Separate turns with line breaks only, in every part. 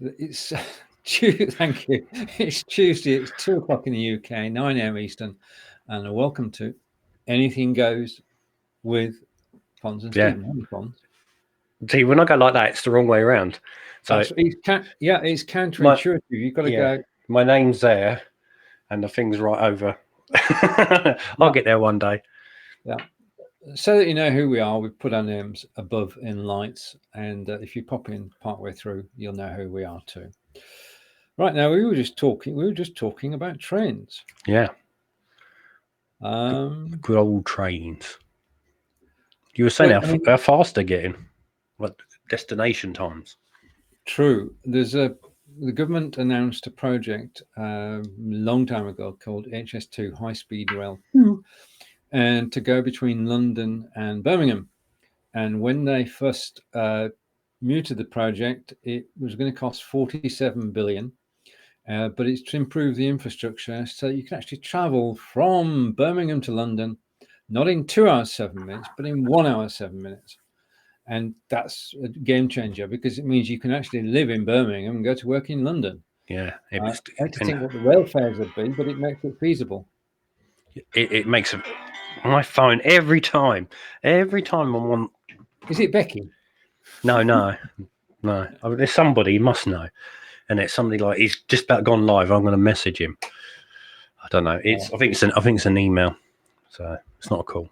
It's thank you. It's Tuesday. It's 2 o'clock in the UK, 9 a.m. Eastern, and welcome to Anything Goes with Fonz and
Yeah.
Stephen. Hey, Fonz.
See, when I go like that, it's the wrong way around. So
it's counterintuitive. You've got to go.
My name's there, and the thing's right over. I'll get there one day.
Yeah. So that you know who we are, we've put our names above in lights, and if you pop in partway through, you'll know who we are too. Right now, we were just talking about trains.
Yeah. Good old trains. You were saying how fast they're getting, like destination times.
True. The government announced a project a long time ago called HS2 High Speed Rail, and to go between London and Birmingham. And when they first mooted the project, it was going to cost 47 billion. But it's to improve the infrastructure so you can actually travel from Birmingham to London, not in 2 hours, 7 minutes, but in 1 hour, 7 minutes. And that's a game changer because it means you can actually live in Birmingham and go to work in London.
Yeah.
I hate to think what the rail fares would be, but it makes it feasible.
It makes my phone every time I'm on.
Is it Becky?
No. I mean, there's somebody, you must know. And it's somebody like he's just about gone live. I'm going to message him. I don't know. I think it's an email, so it's not a call.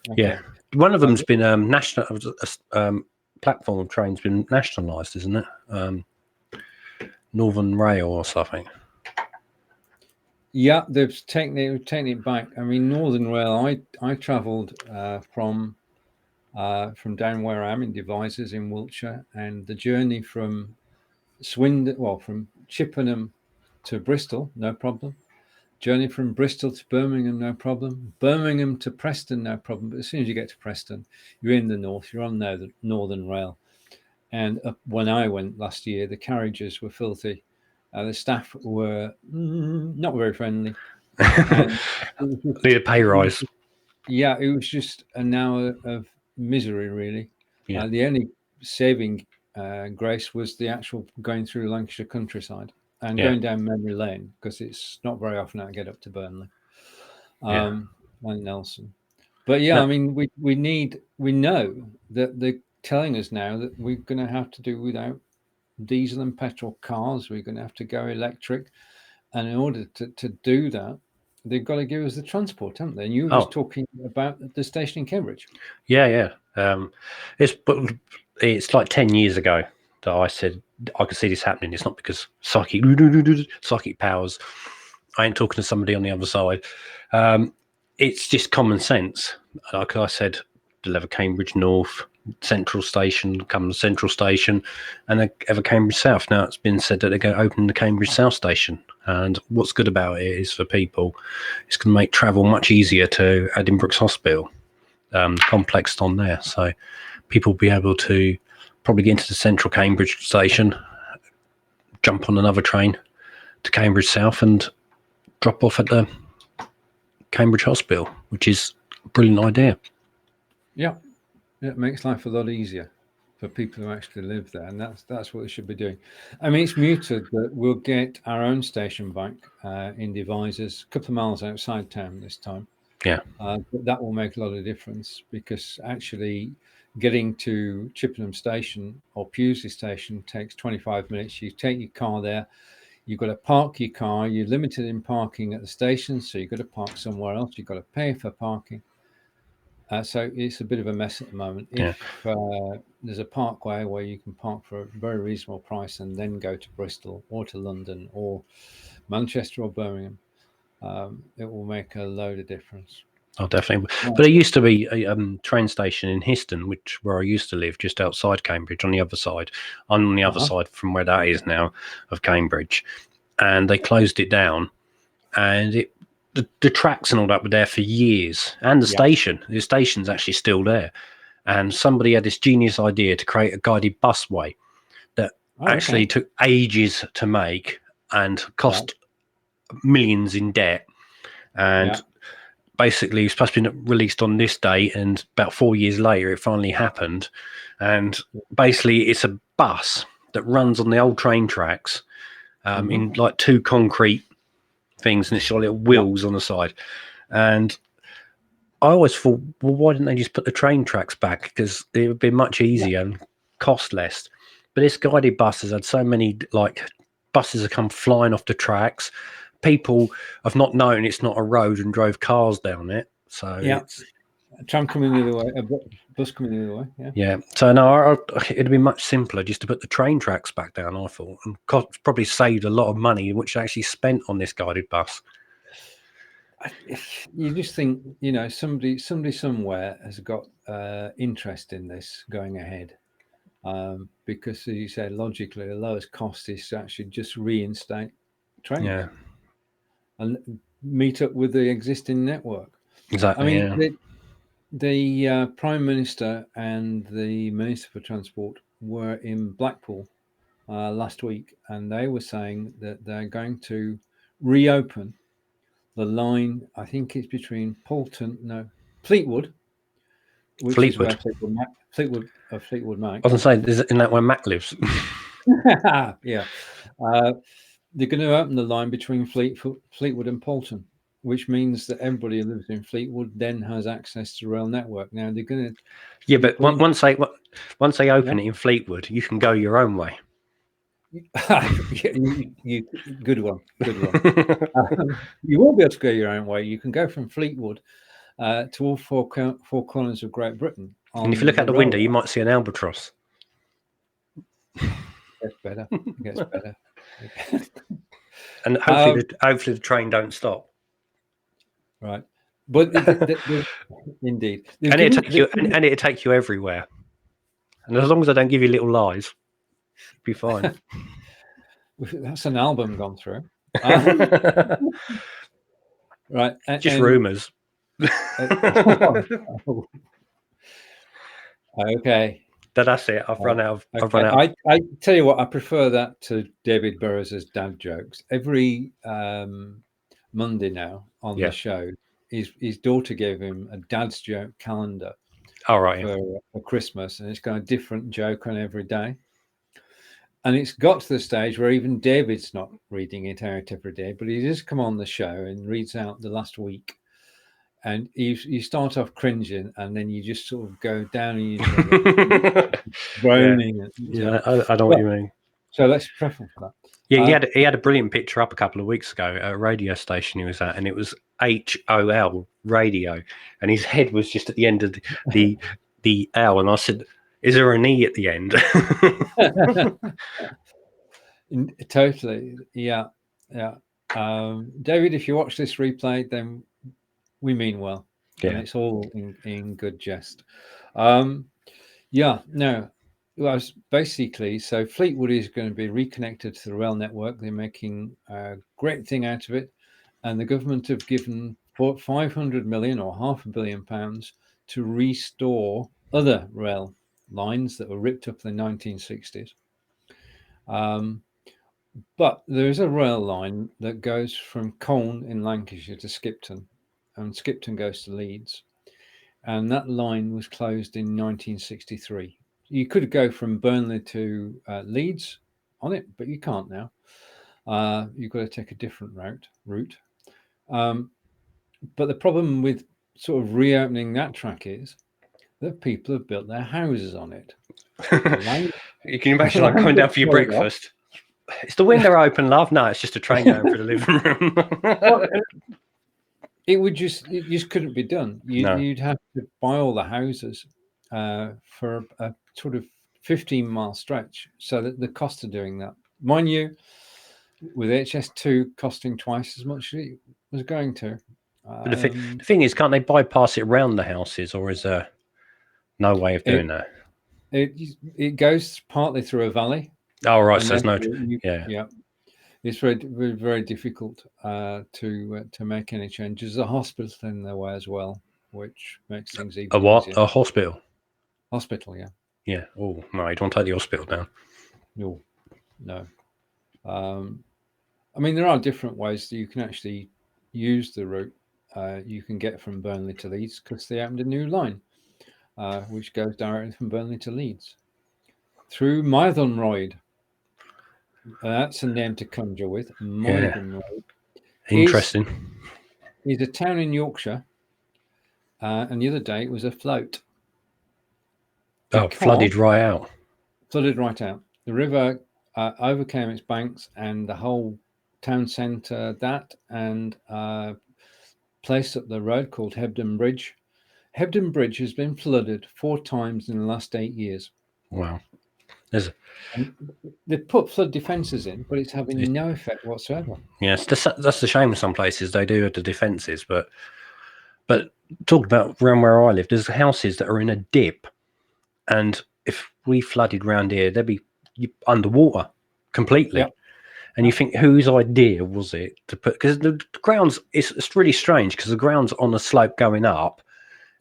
Okay. Yeah, one of them's been national. Platform of trains been nationalised, isn't it? Northern Rail or something.
Yeah, they've taken it back. I mean, Northern Rail. I travelled from down where I am in Devizes in Wiltshire, and the journey from from Chippenham to Bristol, no problem. Journey from Bristol to Birmingham, no problem. Birmingham to Preston, no problem. But as soon as you get to Preston, you're in the north. You're on the Northern Rail. And when I went last year, the carriages were filthy. The staff were not very friendly.
Need a pay rise.
Yeah, it was just an hour of misery, really.
Yeah.
The only saving grace was the actual going through Lancashire countryside and going down memory lane, because it's not very often I get up to Burnley and Nelson. But I mean, we know that they're telling us now that we're going to have to do without diesel and petrol cars. We're going to have to go electric, and in order to do that, they've got to give us the transport, haven't they? And you were just talking about the station in Cambridge.
Yeah. It's like 10 years ago that I said I could see this happening. It's not because psychic powers. I ain't talking to somebody on the other side. It's just common sense. Like I said, they'll have a Cambridge North Central Station, come to Central Station, and they have a Cambridge South. Now it's been said that they're going to open the Cambridge South Station. And what's good about it is for people, it's going to make travel much easier to Addenbrooke's Hospital complex on there. So people will be able to probably get into the Central Cambridge Station, jump on another train to Cambridge South, and drop off at the Cambridge Hospital, which is a brilliant idea.
Yeah, it makes life a lot easier for people who actually live there, and that's what we should be doing. I mean, it's muted that we'll get our own station back in Devizes, a couple of miles outside town this time.
Yeah,
but that will make a lot of difference, because actually getting to Chippenham Station or Pewsey Station takes 25 minutes. You take your car there. You've got to park your car. You're limited in parking at the station, so you've got to park somewhere else. You've got to pay for parking. So it's a bit of a mess at the moment. If there's a parkway where you can park for a very reasonable price and then go to Bristol or to London or Manchester or Birmingham, it will make a load of difference.
Oh, definitely. But there used to be a train station in Histon, where I used to live, just outside Cambridge, on the other side. I'm on the other side from where that is now of Cambridge, and they closed it down. And the tracks and all that were there for years, and the station's actually still there. And somebody had this genius idea to create a guided busway that actually took ages to make and cost millions in debt. And basically, it was supposed to be released on this date, and about 4 years later, it finally happened. And basically, it's a bus that runs on the old train tracks in like 2 concrete things, and it's got little wheels on the side. And I always thought, well, why didn't they just put the train tracks back? Because it would be much easier and cost less. But this guided bus has had so many, like, buses have come flying off the tracks. People have not known it's not a road and drove cars down it. So it's
a tram coming the other way, a bus coming the other way.
Yeah. So no, it'd be much simpler just to put the train tracks back down, I thought, and probably saved a lot of money, which they actually spent on this guided bus.
You just think, somebody somewhere has got interest in this going ahead, because, as you said, logically, the lowest cost is to actually just reinstate trains and meet up with the existing network.
Exactly.
I mean, the Prime Minister and the Minister for Transport were in Blackpool last week, and they were saying that they're going to reopen the line. I think it's between Fleetwood, which is where Fleetwood Mac.
I was going to say, isn't that where Mac lives?
Yeah. They're going to open the line between Fleetwood and Poulton, which means that everybody who lives in Fleetwood then has access to the rail network. Now they're going to.
Yeah, but once they open it in Fleetwood, you can go your own way.
Good one. You won't be able to go your own way. You can go from Fleetwood to all four corners of Great Britain.
And if you look out the window, you might see an albatross.
Gets better.
And hopefully the train don't stop.
Right, but indeed,
and it'll take you everywhere. And as long as I don't give you little lies, you'll be fine.
That's an album gone through. Right,
just rumours.
Okay.
That's it. I've run out. I
tell you what, I prefer that to David Burrows' dad jokes. Every Monday now on the show, his daughter gave him a dad's joke calendar.
All right.
For Christmas, and it's got a different joke on every day. And it's got to the stage where even David's not reading it out every day, but he does come on the show and reads out the last week. And you start off cringing, and then you just sort of go down and you're groaning.
I know what you mean.
So let's preface that.
Yeah, he had a brilliant picture up a couple of weeks ago at a radio station he was at, and it was HOL radio, and his head was just at the end of the L, and I said, "Is there an E at the end?"
Totally, yeah. David, if you watch this replay, then we mean well. Yeah, and it's all in good jest. No. Well, basically, so Fleetwood is going to be reconnected to the rail network. They're making a great thing out of it, and the government have given 500 million or £500 million to restore other rail lines that were ripped up in the 1960s. But there is a rail line that goes from Colne in Lancashire to Skipton, and Skipton goes to Leeds, and that line was closed in 1963. You could go from Burnley to Leeds on it, but you can't now. You've got to take a different route. But the problem with sort of reopening that track is that people have built their houses on it.
You can imagine like coming down for your breakfast. Is the window open, love? No, it's just a train going through the living room.
It just couldn't be done. You'd have to buy all the houses for a sort of 15-mile stretch, so that the cost of doing that, mind you, with HS2 costing twice as much as it was going to.
But the thing is, can't they bypass it around the houses, or is there no way of doing that?
It goes partly through a valley.
Oh, right. So there's no.
Yeah. It's very, very, very difficult to make any changes. There's a hospital in their way as well, which makes things even
easier.
A
hospital?
Hospital, yeah.
Yeah. Oh, no, you don't take the hospital down.
No. I mean, there are different ways that you can actually use the route. You can get from Burnley to Leeds because they opened a new line, which goes directly from Burnley to Leeds through Myddon Royd. That's a name to conjure with. Mulligan Road
Interesting.
is a town in Yorkshire, and the other day it was afloat.
Flooded right out.
Flooded right out. The river overcame its banks, and the whole town centre, and place up the road called Hebden Bridge. Hebden Bridge has been flooded 4 times in the last 8 years.
Wow.
They've put flood defences in, but it's having no effect whatsoever.
Yes, that's the shame. In some places they do have the defences, but talk about around where I live. There's houses that are in a dip, and if we flooded round here, they'd be underwater completely.
Yep.
And you think, whose idea was it to put? Because the grounds, it's really strange because the ground's on a slope going up,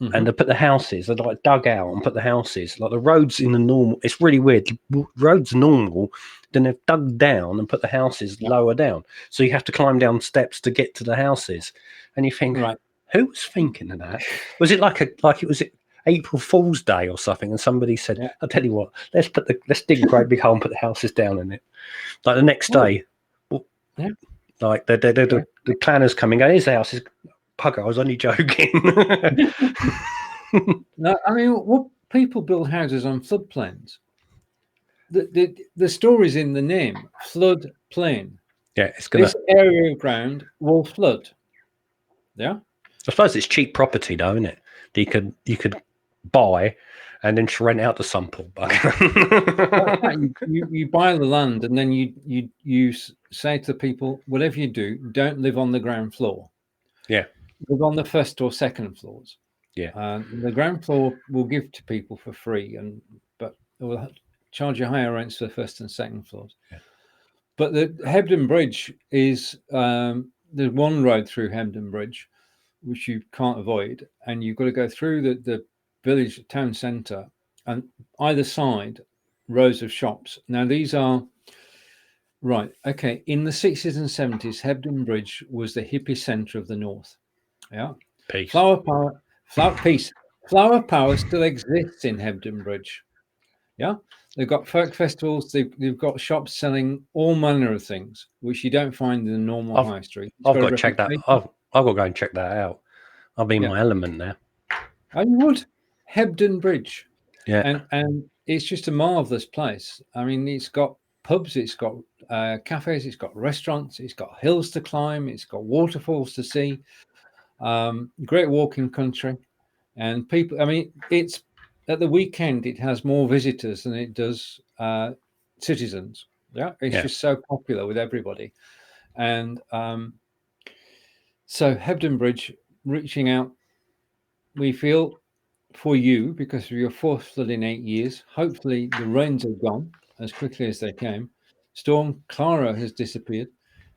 and they put the houses, they're like dug out and put the houses, like the roads in the normal. It's really weird. The road's normal, then they've dug down and put the houses lower down, so you have to climb down steps to get to the houses. And you think,
Right.
who was thinking of that? Was it like it was April Fool's Day or something? And somebody said, "I'll tell you what, let's dig a great big hole and put the houses down in it." Like the next day, like the planners coming, go, "Here's the houses." Pugger, I was only joking.
No, I mean, what people build houses on floodplains. The story's in the name, floodplain.
Yeah, it's gonna.
This area of ground will flood. Yeah.
I suppose it's cheap property, though, isn't it? That you could buy and then rent out to some poor bugger.
you buy the land, and then you say to the people, whatever you do, don't live on the ground floor.
Yeah.
Live on the first or second floors.
Yeah.
The ground floor will give to people for free, but it will charge you higher rents for the first and second floors.
Yeah.
But the Hebden Bridge is there's one road through Hebden Bridge, which you can't avoid, and you've got to go through the village town centre, and either side rows of shops. Now these are right. Okay, in the 60s and 70s, Hebden Bridge was the hippie centre of the north. Yeah.
Peace.
Flower power still exists in Hebden Bridge. Yeah. They've got folk festivals. They've got shops selling all manner of things, which you don't find in the normal high street.
I've got to check that. I've got to go and check that out. I'll be in my element now.
Oh, you would. Hebden Bridge.
Yeah.
And it's just a marvelous place. I mean, it's got pubs, it's got cafes, it's got restaurants, it's got hills to climb, it's got waterfalls to see. Great walking country, and people. I mean, it's at the weekend it has more visitors than it does citizens. Yeah, it's just so popular with everybody, and so Hebden Bridge reaching out. We feel for you because of your 4th flood in 8 years. Hopefully, the rains are gone as quickly as they came. Storm Clara has disappeared,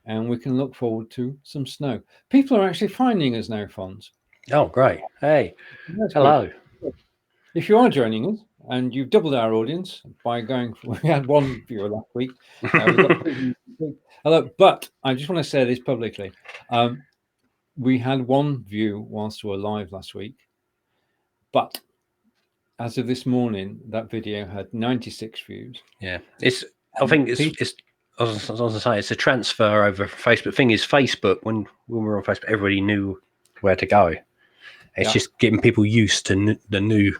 and we can look forward to some snow. People are actually finding us now, Fonz.
Oh, great. Hey,
that's
hello.
Good. If you are joining us, and you've doubled our audience by going, we had 1 viewer last week. We've got 2. Hello, but I just want to say this publicly. We had 1 view whilst we were live last week, but as of this morning, that video had 96 views.
Yeah, I think it's. I was going to say it's a transfer over Facebook. Thing is, Facebook when we were on Facebook, everybody knew where to go. It's just getting people used to the new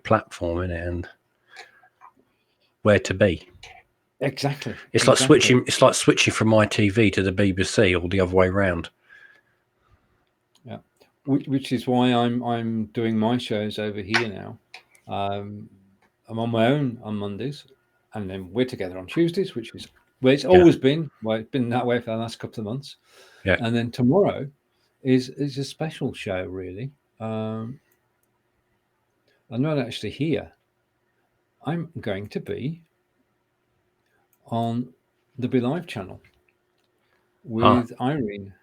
platform in it and where to be.
Exactly.
It's like switching. It's like switching from my TV to the BBC or the other way around.
Yeah, which is why I'm doing my shows over here now. I'm on my own on Mondays, and then we're together on Tuesdays, which is where it's always been. Well, it's been that way for the last couple of months.
Yeah.
And then tomorrow is a special show, really. I'm not actually here. I'm going to be on the Be Live channel with Irene.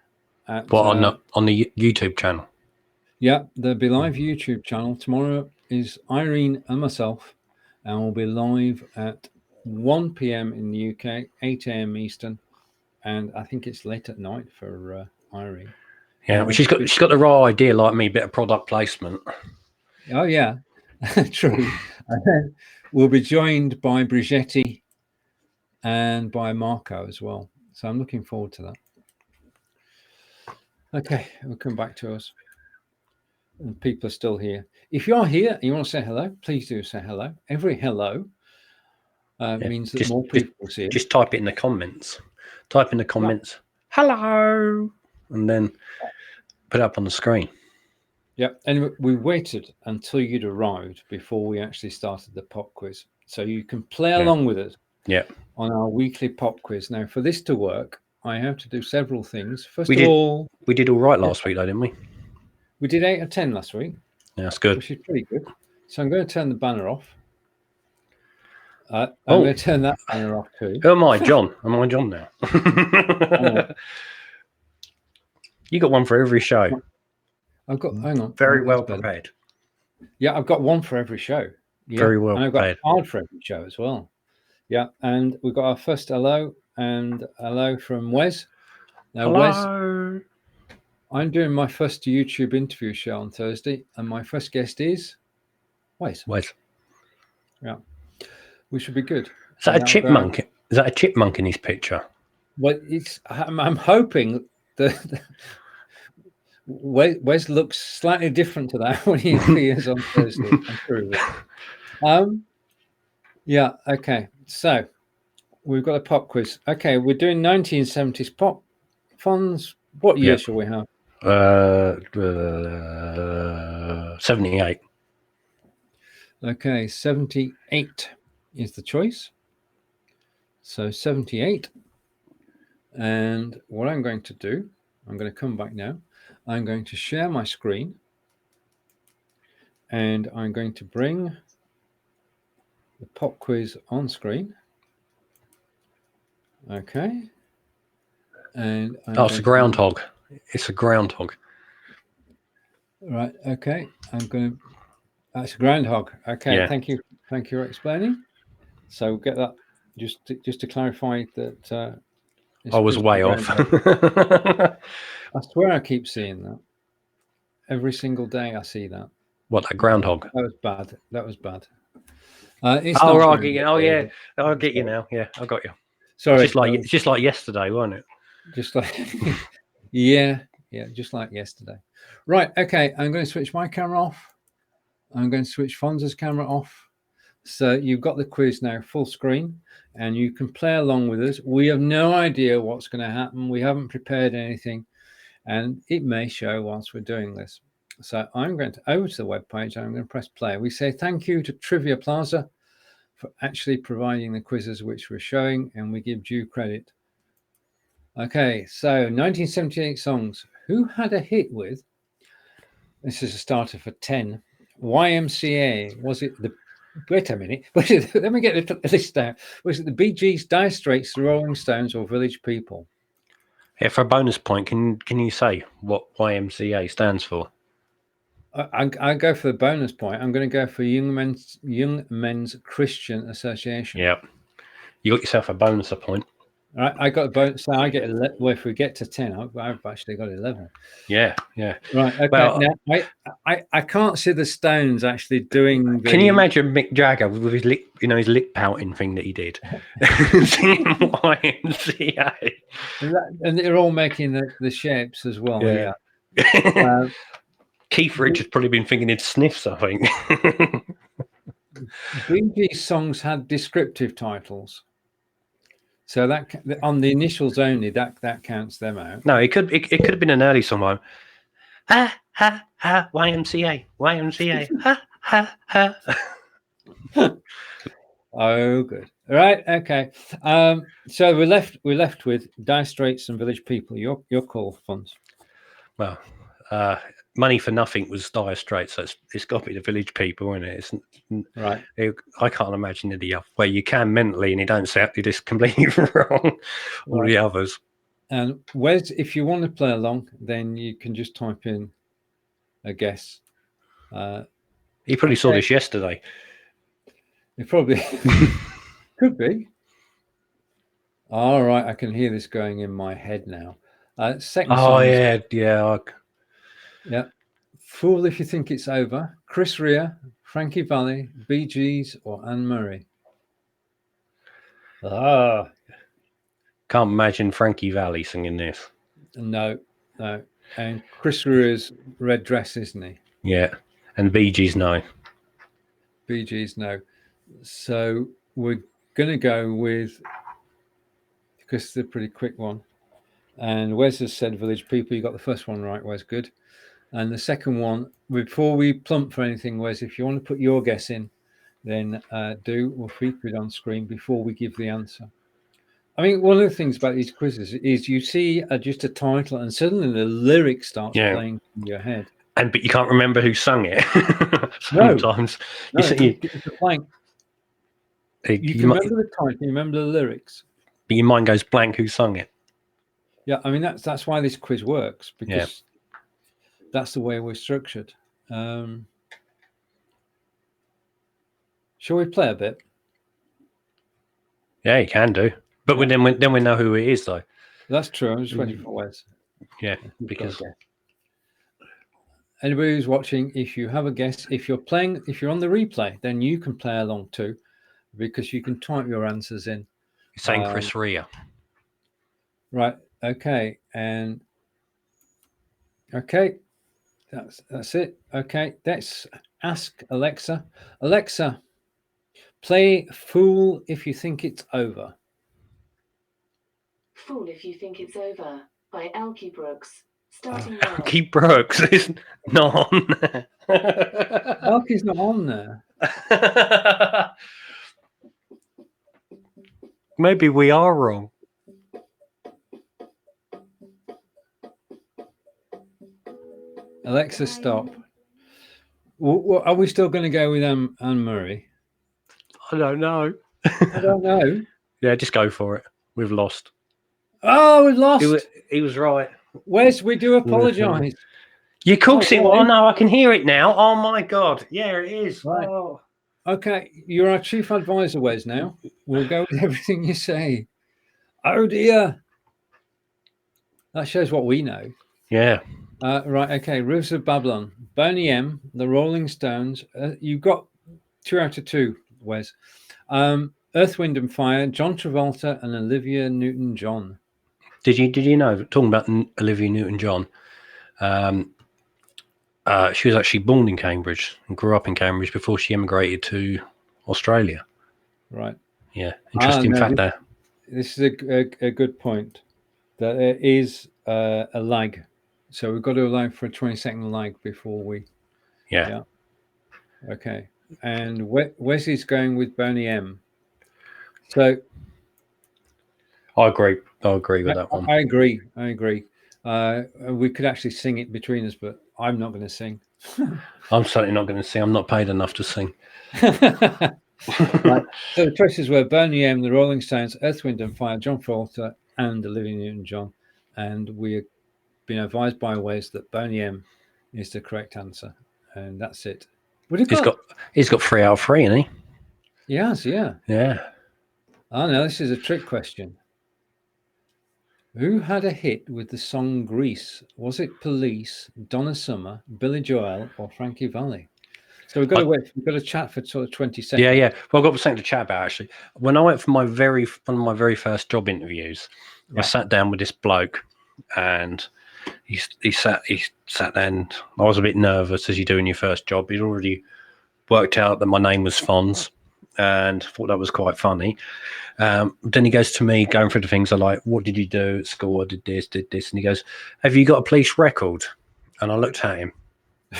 On the YouTube channel?
Yeah, the Be Live YouTube channel. Tomorrow is Irene and myself, and we'll be live at 1 p.m. in the UK, 8 a.m. Eastern, and I think it's late at night for Irene.
Yeah, but she's got the right idea, like me, bit of product placement.
Oh yeah, true. And then we'll be joined by Brigitte and by Marco as well. So I'm looking forward to that. Okay, we'll come back to us. And people are still here. If you're here and you want to say hello, please do say hello. Every hello means that more people will see it.
Just type it in the comments. Type in the comments, hello, and then put it up on the screen.
Yeah, and we waited until you'd arrived before we actually started the pop quiz. So you can play along with us on our weekly pop quiz. Now, for this to work, I have to do several things. First of all,
we did all right last week, though, didn't we?
We did 8 or 10 last week.
Yeah, that's good.
Which is pretty good. So I'm going to turn the banner off. I'm going to turn that banner off too.
Who am I, John? Am I John now? You got one for every show.
I've got, hang on.
Very well prepared.
Yeah, I've got one for every show. Yeah.
Very well
and I've
prepared.
got a card for every show as well. Yeah, and we've got our first hello, and hello from Wes. Now,
hello.
Wes, I'm doing my first YouTube interview show on Thursday, and my first guest is Wes. Yeah, we should be good.
Is that a chipmunk? Is that a chipmunk in his picture?
Well, I'm hoping that Wes looks slightly different to that when he appears on Thursday. I'm sure he will. Yeah. Okay. So we've got a pop quiz. Okay, we're doing 1970s pop. Fonz, what year shall we have?
78.
Okay, 78 is the choice. So 78. And what I'm going to do, I'm going to come back now. I'm going to share my screen. And I'm going to bring the pop quiz on screen. Okay. And
it's a groundhog. It's a groundhog.
Right. Okay. That's a groundhog. Okay. Yeah. Thank you. Thank you for explaining. So get that just to clarify that.
I was way off.
I swear I keep seeing that. Every single day I see that.
What, a groundhog?
That was bad.
It's right. Yeah. I'll get you now. Yeah, I got you.
Sorry.
It's just like yesterday, wasn't it?
Just like, yeah, just like yesterday. Right. Okay. I'm going to switch my camera off. I'm going to switch Fonz's camera off. So you've got the quiz now full screen and you can play along with us. We have no idea what's going to happen. We haven't prepared anything and it may show whilst we're doing this. So I'm going to over to the webpage and I'm going to press play. We say thank you to Trivia Plaza for actually providing the quizzes which we're showing and we give due credit. Okay, so 1978 songs. Who had a hit with, this is a starter for 10, Y.M.C.A. Was it the, wait a minute, let me get the list down. Was it the Bee Gees, Dire Straits, the Rolling Stones, or Village People?
Yeah, for a bonus point, can you say what Y.M.C.A. stands for?
I go for the bonus point. I'm going to go for Young Men's Christian Association.
Yeah, you got yourself a bonus point.
All right, I got a bonus. So I get 11. Well, if we get to 10, I've actually got 11.
Yeah.
Right. Okay. Well, now I can't see the Stones actually doing.
Can you imagine Mick Jagger with his lip, his lip pouting thing that he did, singing Y.M.C.A.
And they're all making the shapes as well. Yeah.
Keith Richards probably been thinking he'd sniffs, I think.
Bee Gees songs had descriptive titles. So that on the initials only, that counts them out.
No, it could have been an early song. Ha ha ha, Y.M.C.A. Ha ha ha.
Oh, good. All right, okay. So we're left with Dire Straits and Village People. Your call, Fonz.
Well, Money for Nothing was Dire Straits, so it's got to be the Village People, isn't it? It's,
right.
I can't imagine the other way. You can mentally, and you don't sound just completely wrong. All the others.
And Wes, if you want to play along, then you can just type in a guess.
He probably saw this yesterday.
It probably could be. All right, I can hear this going in my head now. Second song.
Yeah.
Fool If You Think It's Over. Chris Rea, Frankie Valli, Bee Gees, or Anne Murray.
Can't imagine Frankie Valli singing this.
No. And Chris Rue's Red Dress, isn't he?
Yeah. And Bee Gees, no.
Bee Gees, no. So we're going to go with, because it's a pretty quick one. And Wes has said Village People. You got the first one right, Wes. Good. And the second one, before we plump for anything, Wes, if you want to put your guess in, then we'll feature it on screen before we give the answer. I mean, one of the things about these quizzes is you see just a title and suddenly the lyric starts playing in your head.
But you can't remember who sung it. Sometimes.
No, it's a blank. You can remember the title, you remember the lyrics.
But your mind goes blank who sung it.
Yeah, I mean, that's why this quiz works, because that's the way we're structured. Shall we play a bit?
Yeah, you can do. But then we know who it is, though.
That's true. I'm just waiting for Wes.
Yeah, because
anybody who's watching, if you have a guess, if you're on the replay, then you can play along too, because you can type your answers in.
You're saying Chris Rea.
Right. Okay. And okay, that's it. Okay, let's ask Alexa. Alexa, play "Fool If You Think It's Over."
Fool If You Think It's Over by Elkie Brooks. Starting now.
Elkie Brooks is not on there.
Elkie's not on there.
Maybe we are wrong.
Alexa, stop. Are we still going to go with Anne-Marie?
I don't know.
I don't know.
Yeah, just go for it. We've lost.
Oh, we've lost.
He was right.
Wes, we do apologise.
You cooks it. Oh no, I can hear it now. Oh my God. Yeah, it is.
Right.
Oh.
Okay, you're our chief advisor, Wes, now. We'll go with everything you say. Oh dear. That shows what we know.
Yeah.
Right, okay. Roofs of Babylon, Boney M, The Rolling Stones. You've got 2 out of 2, Wes. Earth, Wind and Fire, John Travolta and Olivia Newton-John.
Did you know, talking about Olivia Newton-John, she was actually born in Cambridge and grew up in Cambridge before she emigrated to Australia.
Right.
Yeah. Interesting fact there.
This is a good point. That there is a lag. So we've got to allow for a 20-second lag before we...
Yeah.
Okay. And Wes is going with Boney M. So...
I agree with that one.
I agree. We could actually sing it between us, but I'm not going to sing.
I'm certainly not going to sing. I'm not paid enough to sing.
Right. So the choices were Boney M, The Rolling Stones, Earth, Wind and Fire, John Travolta and Olivia Newton-John. And we've been advised by Wes that Boney M is the correct answer. And that's it.
He's got 3 out of 3, hasn't he?
He has, yeah.
Yeah.
Oh no, this is a trick question. Who had a hit with the song Grease? Was it Police, Donna Summer, Billy Joel, or Frankie Valli? So we've got to wait. We've got to chat for sort of 20 seconds.
Yeah. Well, I've got something to chat about actually. When I went for one of my very first job interviews, I sat down with this bloke, and he sat there, and I was a bit nervous as you do in your first job. He'd already worked out that my name was Fonz, and thought that was quite funny. Then he goes to me, going through the things I like. What did you do at school? I did this, and he goes, "Have you got a police record?" And I looked at him.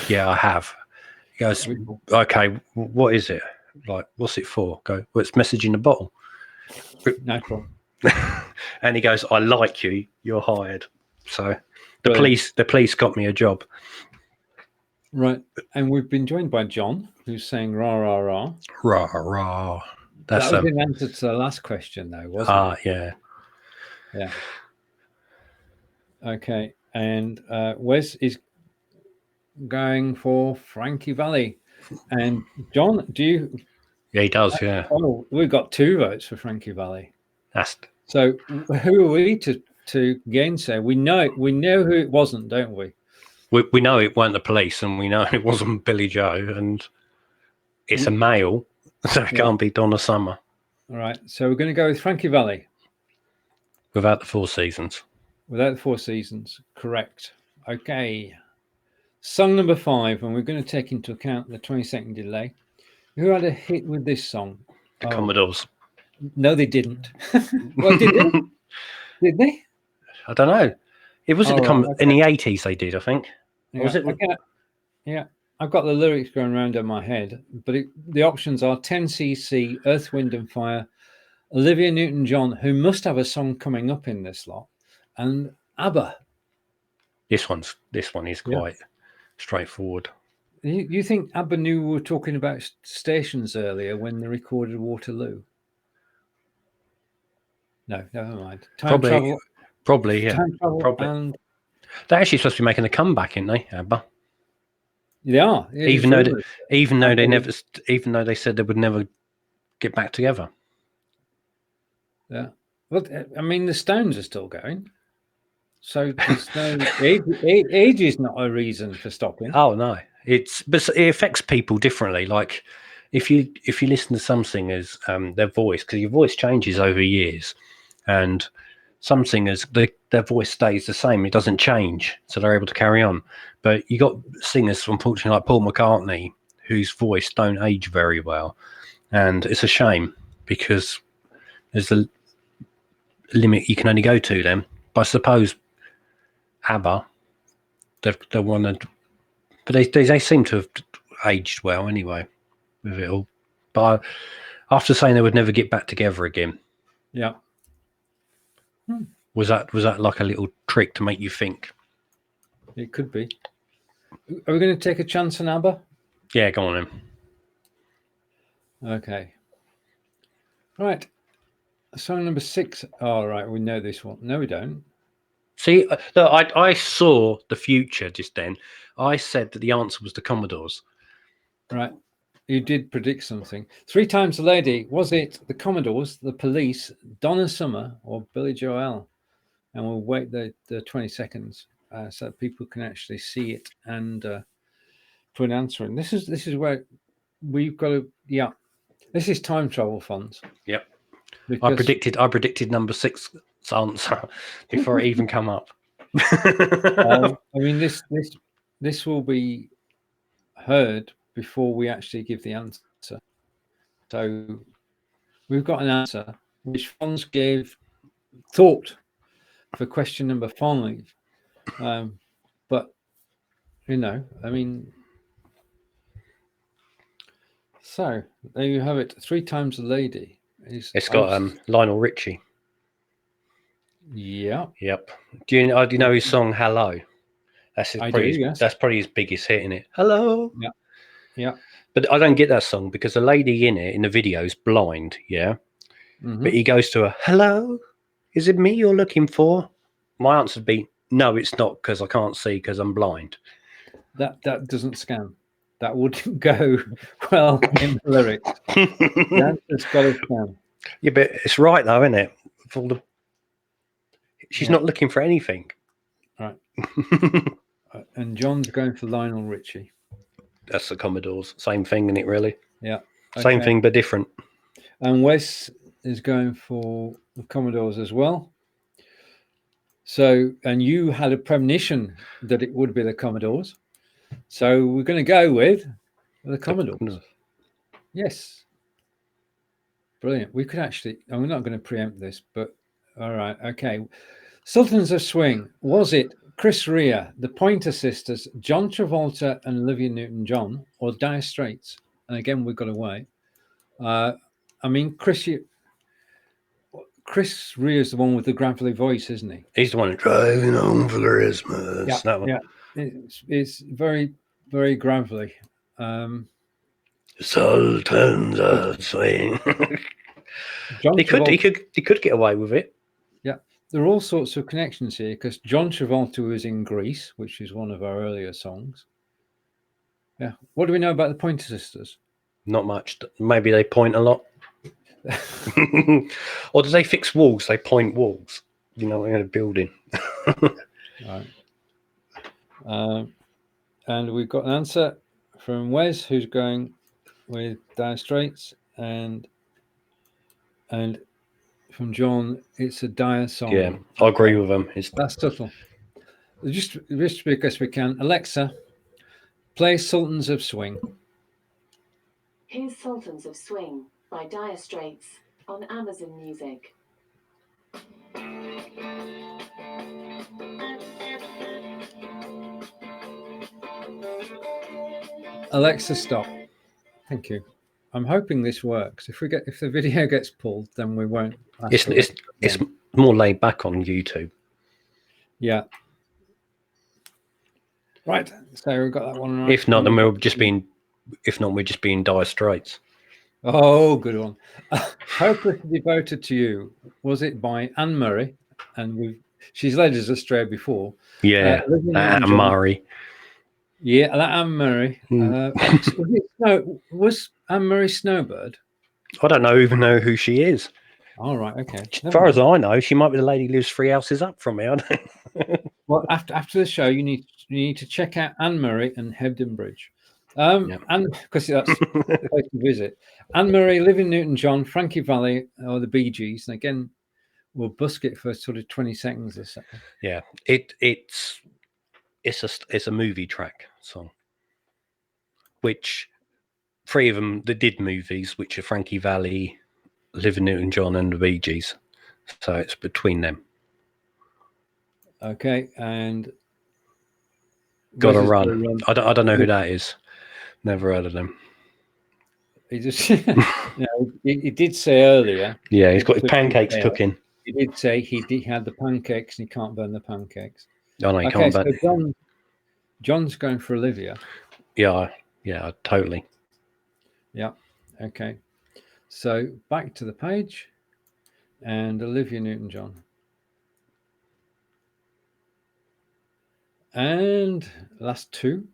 Yeah, I have. He goes, "Okay, what is it? Like, what's it for?" Go, "Well, it's message in a bottle."
No problem.
And he goes, "I like you. You're hired." So the police got me a job.
Right, and we've been joined by John, who's saying "rah rah rah."
Rah rah.
That was in answer to the last question, though, wasn't it? Yeah. Okay, and Wes is going for Frankie Valli, and John, do you?
Yeah, he does. Yeah.
Oh, we've got 2 votes for Frankie Valli.
So
who are we to gainsay? We know who it wasn't, don't we?
We know it weren't the police, and we know it wasn't Billy Joe, and it's a male, so it can't be Donna Summer.
All right, so we're going to go with Frankie Valli.
Without the Four Seasons.
Without the Four Seasons, correct. Okay. Song number 5, and we're going to take into account the 20-second delay. Who had a hit with this song?
The Commodores.
No, they didn't. Well, did they? Did they?
I don't know. It was in the 80s they did, I think.
Yeah,
Or was it?
Yeah, I've got the lyrics going around in my head, but the options are 10cc, Earth, Wind and Fire, Olivia Newton-John, who must have a song coming up in this lot, and ABBA.
This one is quite straightforward.
You think ABBA knew we were talking about stations earlier when they recorded Waterloo? No, never mind.
Probably, yeah.
Time travel,
Probably.
and
They're actually supposed to be making a comeback, aren't they, ABBA?
they are.
Even though they said they would never get back together.
Yeah. Well, I mean, the Stones are still going, so there's no age is not a reason for stopping.
Oh no, but it affects people differently. Like if you listen to some singers, their voice, because your voice changes over years, and some singers their voice stays the same; it doesn't change, so they're able to carry on. But you got singers, unfortunately, like Paul McCartney, whose voice don't age very well, and it's a shame because there's a limit you can only go to them. But I suppose ABBA, they wanted. But they seem to have aged well anyway with it all. But after saying they would never get back together again,
Yeah.
was that like a little trick to make you think?
It could be. Are we going to take a chance on ABBA?
Yeah, go on then.
Okay. Right. Song number 6. Oh, right. We know this one. No, we don't.
See, look, I saw the future just then. I said that the answer was the Commodores.
Right. You did predict something. 3 Times a Lady. Was it the Commodores, the Police, Donna Summer, or Billy Joel? And we'll wait the 20 seconds so that people can actually see it and put an answer in. This is where we've got to. Yeah. This is time travel, Fonz.
Yep. I predicted number 6's answer before it even come up.
I mean, this will be heard before we actually give the answer. So we've got an answer which Fonz gave thought for question number 5. But I mean, so there you have it. 3 Times a Lady.
It's got Lionel Richie.
Yeah.
Yep. Do you know his song "Hello"? That's probably his biggest hit, isn't it? Hello.
Yeah. Yeah.
But I don't get that song because the lady in it in the video is blind. Yeah.
Mm-hmm.
But he goes to her, "Hello, is it me you're looking for?" My answer would be, "No, it's not, because I can't see because I'm blind."
That doesn't scan. That wouldn't go well in the lyrics. The answer's got to scan.
Yeah, but it's right though, isn't it? She's not looking for anything.
Right. And John's going for Lionel Richie.
That's the Commodores. Same thing, isn't it, really?
Yeah.
Okay. Same thing, but different.
And Wes is going for the Commodores as well. So, and you had a premonition that it would be the Commodores. So we're going to go with the Commodores. Yes. Brilliant. We could actually, and we're not going to preempt this, but all right. Okay. Sultans of Swing. Was it Chris Rea, the Pointer Sisters, John Travolta and Olivia Newton-John, or Dire Straits? And again, we've got to wait. I mean, Chris Rea is the one with the gravelly voice, isn't he?
He's the one driving home for Christmas.
Yeah,
that one.
Yeah. It's very, very gravelly.
Sultans of Swing. He could get away with it.
Yeah, there are all sorts of connections here because John Travolta was in Grease, which is one of our earlier songs. Yeah. What do we know about the Pointer Sisters?
Not much. Maybe they point a lot. Or do they fix walls? They point walls, in a building.
Right. And we've got an answer from Wes, who's going with Dire Straits, and from John. It's a dire song.
Yeah, I agree with him.
That's subtle. Just because we can. Alexa, play Sultans of Swing.
Here's Sultans of Swing by Dire Straits on Amazon Music.
Alexa, stop. Thank you. I'm hoping this works. If the video gets pulled, then we won't.
It's more laid back on YouTube.
Yeah. Right. So we've got that one right.
If not, then we're just being Dire Straits.
Oh, good one. Hopelessly Devoted to You. Was it by Anne Murray? And she's led us astray before.
Yeah, Anne Murray.
Yeah, that Anne Murray. Was Anne Murray Snowbird?
I don't even know who she is.
All right, okay.
As far as I know, she might be the lady who lives 3 houses up from me. I don't.
Well, after the show, you need to check out Anne Murray and Hebden Bridge. And because that's a place to visit. Anne Murray, Olivia Newton-John, Frankie Valli, or the Bee Gees, and again, we'll busk it for sort of 20 seconds or so.
Yeah, it's a movie track song, which 3 of them that did movies, which are Frankie Valli, Olivia Newton-John, and the Bee Gees. So it's between them.
Okay, and
Gotta Run. I don't know who that is. Never heard of them.
He just, he did say earlier.
Yeah, he's got his pancakes cooking.
He did say he had the pancakes and he can't burn the pancakes.
Oh no, he can't burn.
So John's going for Olivia.
Yeah, totally.
Yeah. Okay. So back to the page, and Olivia Newton-John. And last 2.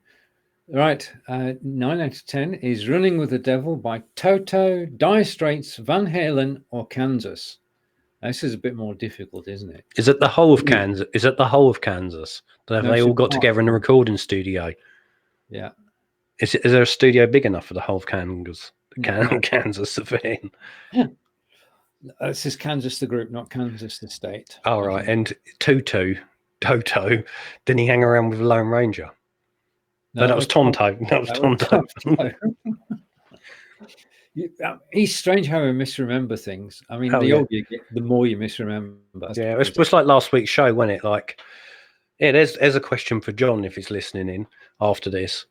Right, 9 out of 10 is Running with the Devil by Toto, Dire Straits, Van Halen, or Kansas. This is a bit more difficult, isn't it?
Is it the whole of Kansas? Is it the whole of Kansas? Have they all got together in a recording studio?
Yeah.
Is there a studio big enough for the whole of Kansas? Kansas to fit in?
This is Kansas the group, not Kansas the state.
All right, and Toto, didn't he hang around with the Lone Ranger? No, that was Tonto. That was Tonto.
He's strange how we misremember things. I mean, older you get, the more you misremember.
Yeah, it was like last week's show, wasn't it? Like, yeah, there's a question for John if he's listening in after this.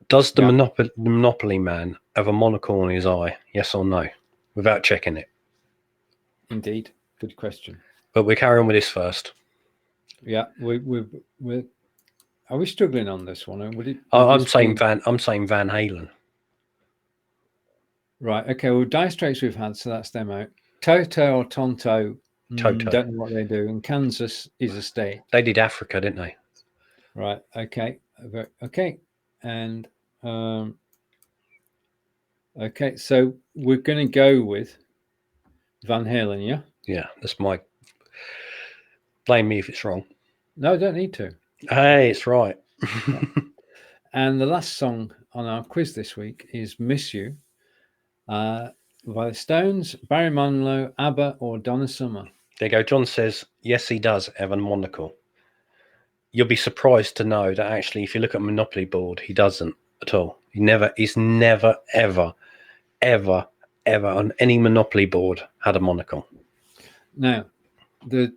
Does the Monopoly man have a monocle on his eye? Yes or no? Without checking it.
Indeed, good question.
But we're carrying on with this first.
Yeah, we're. Are we struggling on this one?
I'm saying Van Halen.
Right. Okay. Well, Dire Straits we've had, so that's them out. Toto or Tonto.
Toto.
Don't know what they do. And Kansas is a state.
They did Africa, didn't they?
Right. Okay. Okay. And okay. So we're going to go with Van Halen. Yeah.
Yeah. That's my. Blame me if it's wrong.
No, I don't need to.
Hey, it's right.
And the last song on our quiz this week is Miss You by the Stones, Barry Manilow, ABBA, or Donna Summer.
There you go. John says, yes, he does have a monocle. You'll be surprised to know that actually, if you look at a Monopoly board, he doesn't at all. He's never, ever on any Monopoly board had a monocle.
Now, the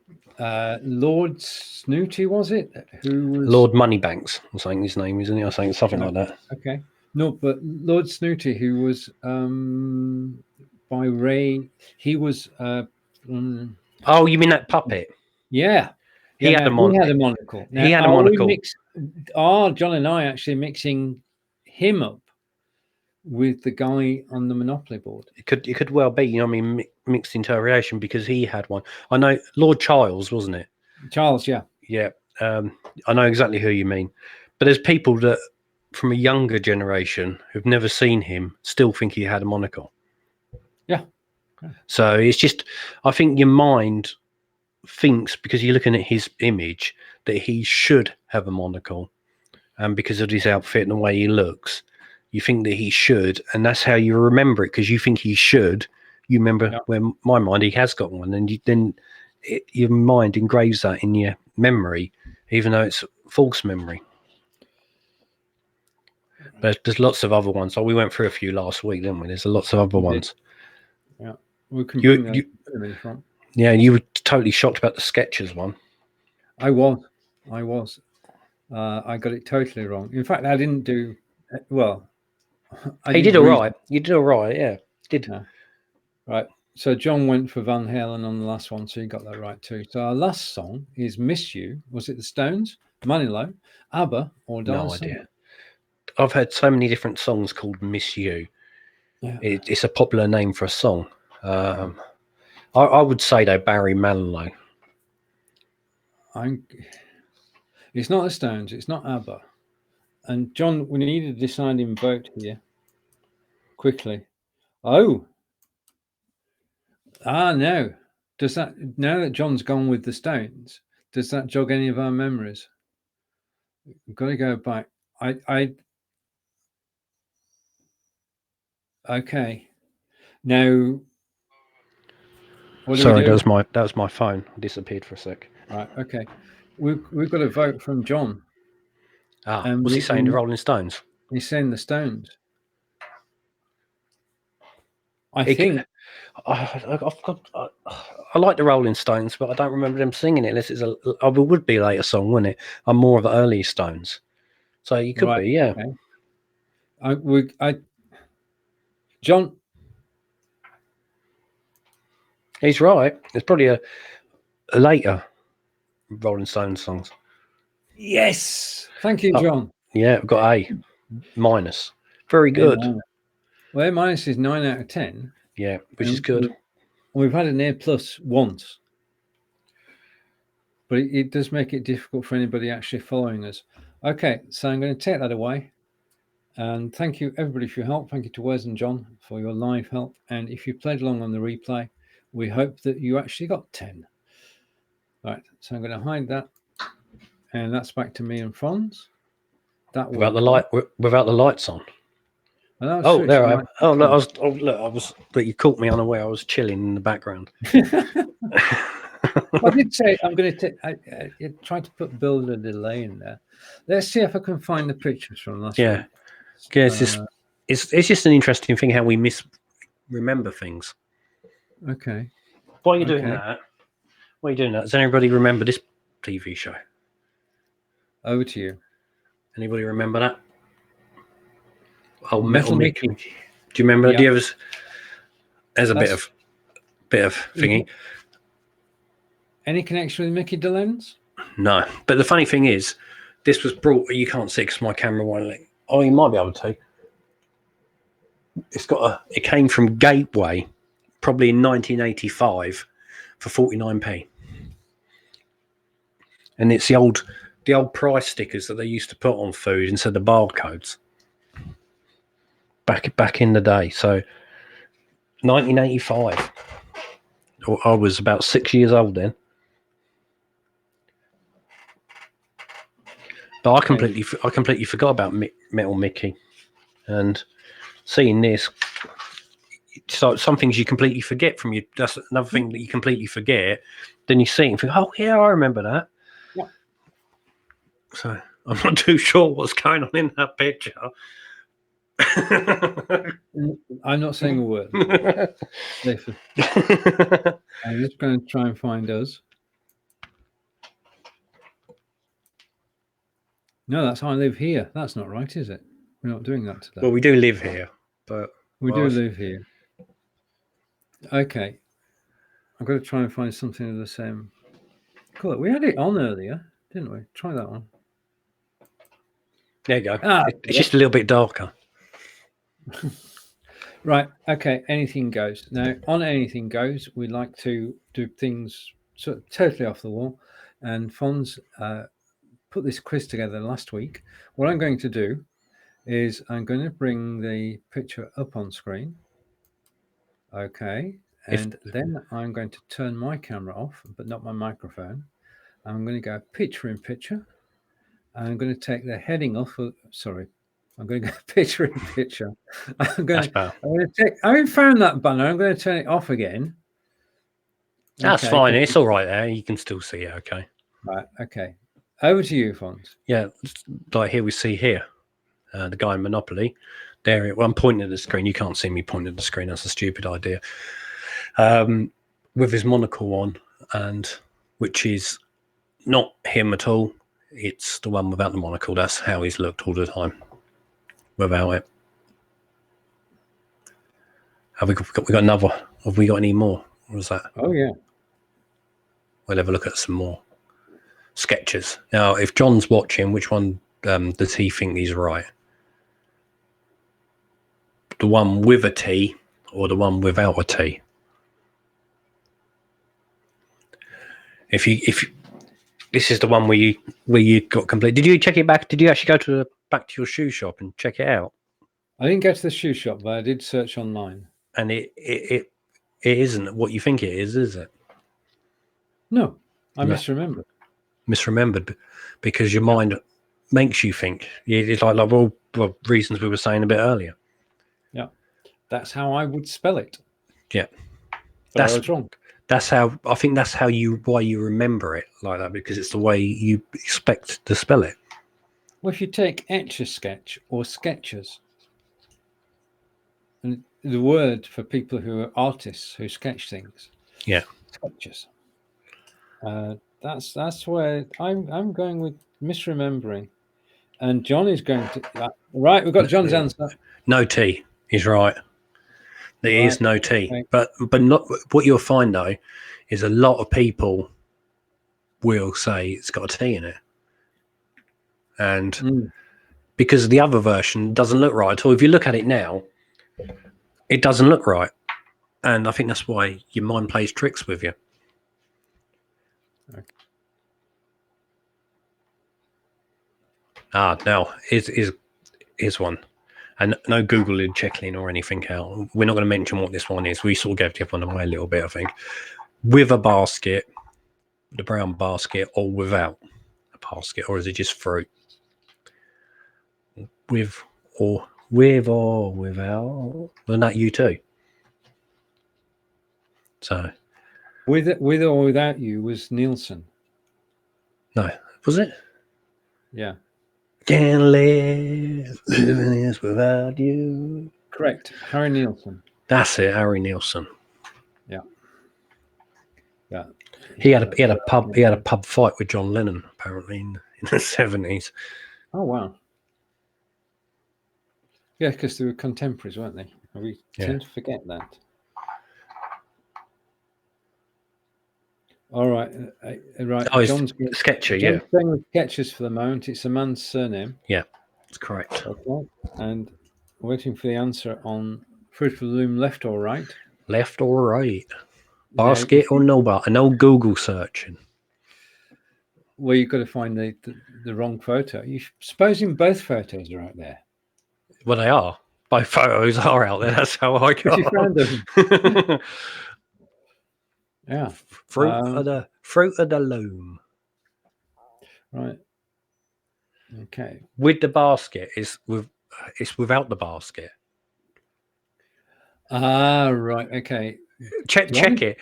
Lord Snooty, was it? Who was
Lord Moneybanks? I'm saying his name, isn't he? I'm saying something like that.
Okay. No, but Lord Snooty, who was by Ray, he was.
Oh, you mean that puppet?
Yeah.
He had a
monocle. Now,
he had a monocle.
John and I actually mixing him up with the guy on the Monopoly board.
It could well be, you know what I mean, mixed interrogation, because he had one. I know Lord Charles, wasn't it?
Charles, yeah.
Yeah. I know exactly who you mean. But there's people that from a younger generation who've never seen him still think he had a monocle.
Yeah.
So it's just, I think your mind thinks, because you're looking at his image, that he should have a monocle. And because of his outfit and the way he looks, you think that he should, and that's how you remember it, because you think he should. you remember where my mind, he has got one, and your mind engraves that in your memory, even though it's false memory. But there's lots of other ones. We went through a few last week, didn't we? There's lots of other ones.
Yeah, we can bring that in front.
Yeah, you were totally shocked about the Skechers one.
I was. I got it totally wrong. In fact, I didn't do well.
You did all right. You did all right. Yeah, did.
Yeah. Right. So John went for Van Halen on the last one, so you got that right too. So our last song is "Miss You." Was it the Stones, Manilow, ABBA, or Donna
No idea. I've heard so many different songs called "Miss You."
Yeah.
It's a popular name for a song. I would say though Barry Manilow.
It's not the Stones. It's not ABBA. And John, we need a deciding vote here. Quickly. Oh. No. Does that, now that John's gone with the Stones, does that jog any of our memories? We've got to go back. Okay. Now,
Sorry, that was my phone. I disappeared for a sec.
Right. Okay. We've got a vote from John.
What's he saying? The Rolling Stones.
He's saying the Stones. I think.
I like the Rolling Stones, but I don't remember them singing it unless it's it would be a later song, wouldn't it? I'm more of the early Stones, so you could be, yeah.
Okay. John.
He's right. It's probably a later Rolling Stones songs.
Yes. Thank you, John.
Yeah, I've got A minus. Very good.
Well, A minus is 9 out of 10.
Yeah, which is good.
We've had an A plus once, but it does make it difficult for anybody actually following us. Okay, so I'm going to take that away. And thank you, everybody, for your help. Thank you to Wes and John for your live help. And if you played along on the replay, we hope that you actually got 10. Right, so I'm going to hide that. And that's back to me and Fonz.
Without the lights on.
Oh,
there I am. Oh, look, but you caught me unaware. I was chilling in the background.
I did say I'm going to try to build a delay in there. Let's see if I can find the pictures from last week.
Yeah, it's just an interesting thing how we remember things.
Okay.
While you're doing that, does anybody remember this TV show?
Over to you.
Anybody remember that? Oh,
Metal Mickey.
Do you remember? Yeah. Do you ever? There's a bit of thingy.
Any connection with Mickey DeLenz?
No, but the funny thing is, this was brought. You can't see because my camera won't. Oh, you might be able to. It came from Gateway, probably in 1985, for 49p, and it's the old price stickers that they used to put on food instead of barcodes. Back in the day, so 1985. I was about 6 years old then. But I completely forgot about Metal Mickey, and seeing this, so some things you completely forget from you. That's another thing that you completely forget. Then you see it and think, oh yeah, I remember that.
Yeah.
So I'm not too sure what's going on in that picture.
I'm not saying a word. I'm just going to try and find us. No, that's I live here. That's not right, is it? We're not doing that today.
Well, we do live here, but
we do live here. Okay. I've got to try and find something of the same. Cool. We had it on earlier, didn't we? Try that one.
There you go. It's just a little bit darker.
Right. Okay. Anything goes. Now, on Anything Goes, we like to do things sort of totally off the wall. And Fonz put this quiz together last week. What I'm going to do is I'm going to bring the picture up on screen. Okay. And then I'm going to turn my camera off, but not my microphone. I'm going to go picture in picture. I'm going to take the heading off. Sorry. I'm going to go picture in picture. I'm
That's
going
better.
to check. I haven't found that banner. I'm going to turn it off again.
That's
Okay,
fine. It's all right there. You can still see it. Okay.
Right. Okay. Over to you, Fonz.
Yeah. Like here we see here, the guy in Monopoly. There. Well, I'm pointing at the screen. You can't see me pointing at the screen. That's a stupid idea. With his monocle on, and which is not him at all. It's the one without the monocle. That's how he's looked all the time. Without it. Have we got another? Have we got any more? What was that?
Oh yeah.
We'll have a look at some more sketches. Now, if John's watching, which one does he think he's right? The one with a T or the one without a T? If this is the one where you got complete. Did you check it back? Did you actually go back to your shoe shop and check it out?
I didn't go to the shoe shop, but I did search online.
And it isn't what you think it is it?
No, I
No.
misremembered.
Because your mind makes you think. It's like all reasons we were saying a bit earlier.
Yeah, that's how I would spell it.
Yeah,
But I was wrong.
That's how I think. That's why you remember it like that, because it's the way you expect to spell it.
Well, if you take Etch-a-Sketch or Sketchers, and the word for people who are artists who sketch things,
Yeah,
sketches. That's where I'm going with misremembering, and John is going to right. We've got John's answer.
No T. He's right. There is no T.
Okay.
But not what you'll find though is a lot of people will say it's got a T in it, and because the other version doesn't look right at all. If you look at it now, it doesn't look right, and I think that's why your mind plays tricks with you.
Okay.
Now is one. And no Googling, checking or anything out. We're not going to mention what this one is. We sort of gave the other one away a little bit, I think. With a basket, the brown basket, or without a basket, or is it just fruit? With or without? Well, not you too. So
With or without you was Nielsen.
no, was it?
Yeah.
Can't live living this without you.
Correct. Harry Nielsen.
That's it, Harry Nielsen.
Yeah. Yeah.
He had a pub fight with John Lennon apparently in the 70s.
Oh wow. Yeah, because they were contemporaries, weren't they? We tend to forget that. All right, right.
Oh,
John's
sketchy,
John's going with Sketchers for the moment. It's a man's surname.
Yeah, that's correct.
Okay, and waiting for the answer on Fruit of the Loom, left or right?
Left or right? Basket or no bar? No Google searching.
Well, you've got to find the wrong photo. Supposing both photos are out there.
Well, they are. Both photos are out there. That's how I got.
You found them. Yeah.
Fruit of the loom.
Right. Okay.
With the basket it's without the basket.
Right. Okay.
Check it.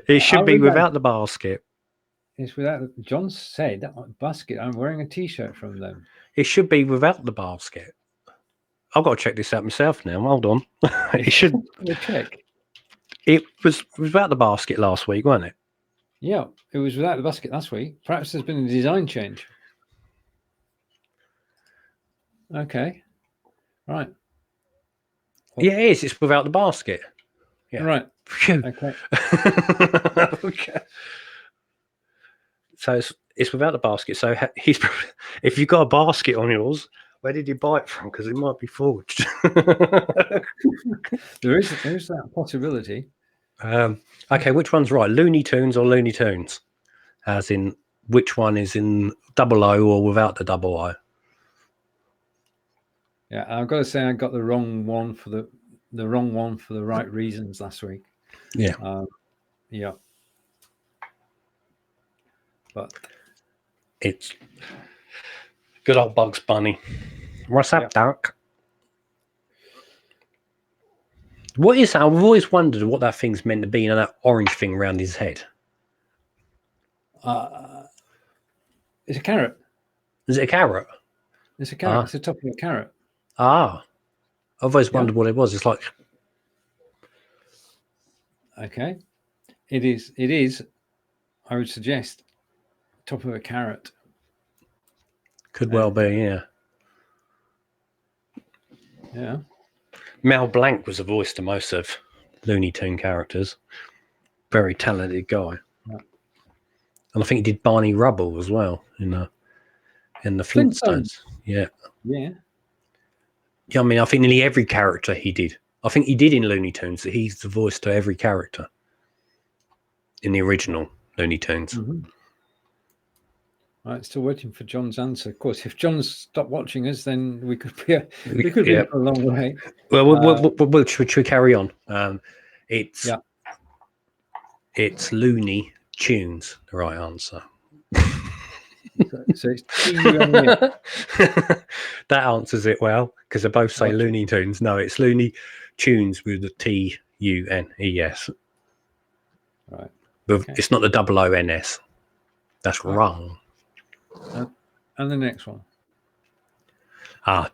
It should be without the basket.
It's without. John said basket. I'm wearing a T-shirt from them.
It should be without the basket. I've got to check this out myself now. Hold on. It should
check.
It was without the basket last week, wasn't it?
Yeah, it was without the basket last week. Perhaps there's been a design change. Okay. Right.
Yeah, it is. It's without the basket. Yeah.
Right.
Phew.
Okay.
Okay. So it's without the basket. So if you've got a basket on yours, where did you buy it from? Because it might be forged.
There is that possibility.
Okay, which one's right? Looney Tunes or Looney Tunes? As in, which one is in double O or without the double O?
Yeah, I've got to say I got the wrong one for the right reasons last week.
Yeah.
Yeah. But
it's Good old Bugs Bunny. What's up,
Yep.
Doc? What is that? I've always wondered what that thing's meant to be, that orange thing around his head.
It's a carrot.
Is it a carrot?
It's a carrot. It's the top of a carrot.
I've always wondered what it was. It's like...
Okay. It is, I would suggest, top of a carrot.
Could well be, yeah.
Yeah.
Mel Blanc was the voice to most of Looney Tune characters. Very talented guy.
Yeah.
And I think he did Barney Rubble as well in the Flintstones. Yeah.
Yeah.
Yeah, I mean, I think nearly every character he did. I think he did in Looney Tunes that he's the voice to every character in the original Looney Tunes.
Mm-hmm. Right, still waiting for John's answer. Of course, if John's stopped watching us, then we could be a long way.
Well, should we carry on? It's Looney Tunes, the right answer.
So it's T-U-N-E.
That answers it well, because they both say Looney Tunes. No, it's Looney Tunes with the T-U-N-E-S.
Right.
But it's not the O-O-N-S. That's wrong.
And the next one.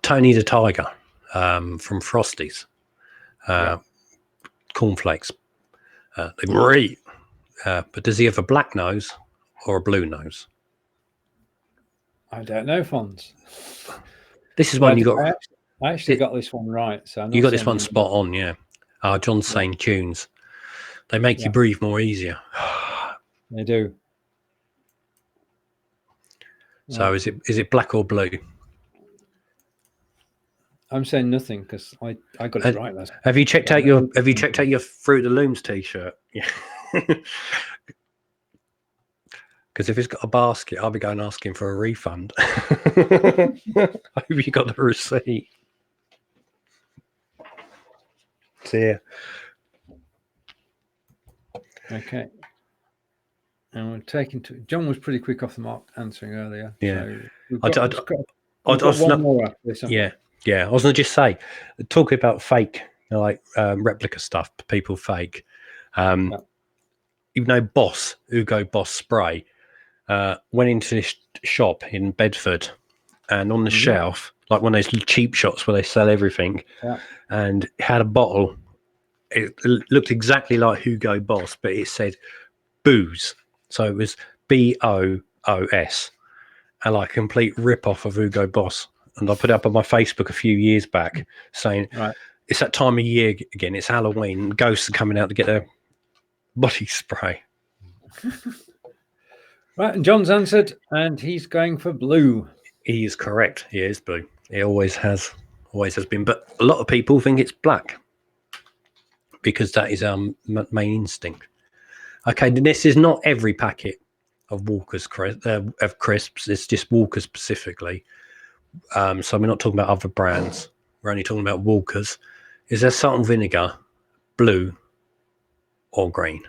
Tony the Tiger from Frosties. Cornflakes. They're great. But does he have a black nose or a blue nose?
I don't know, Fonz.
This is one you got.
I actually got this one right. So
you got this one spot on, yeah. John's saying tunes. They make you breathe more easier.
They do.
So is it black or blue?
I'm saying nothing because I got it right last time.
Have you checked out your Fruit of the Looms t-shirt? Yeah. Because if it's got a basket, I'll be going asking for a refund. I hope you got the receipt. See ya.
Okay. And we're taking to John was pretty quick off the mark answering earlier.
Yeah.
So one more after this.
Yeah. I was going to just say, talking about fake, replica stuff, people fake. Even though Hugo Boss spray, went into this shop in Bedford, and on the shelf, like one of those cheap shops where they sell everything, and had a bottle. It looked exactly like Hugo Boss, but it said booze. So it was BOOS, a like complete rip-off of Hugo Boss. And I put it up on my Facebook a few years back saying, it's that time of year again, it's Halloween, ghosts are coming out to get their body spray.
Right, and John's answered, and he's going for blue.
He is correct. He is blue. He always has been. But a lot of people think it's black because that is our main instinct. Okay, this is not every packet of Walker's of crisps. It's just Walker's specifically. So we're not talking about other brands. We're only talking about Walker's. Is there salt and vinegar, blue or green?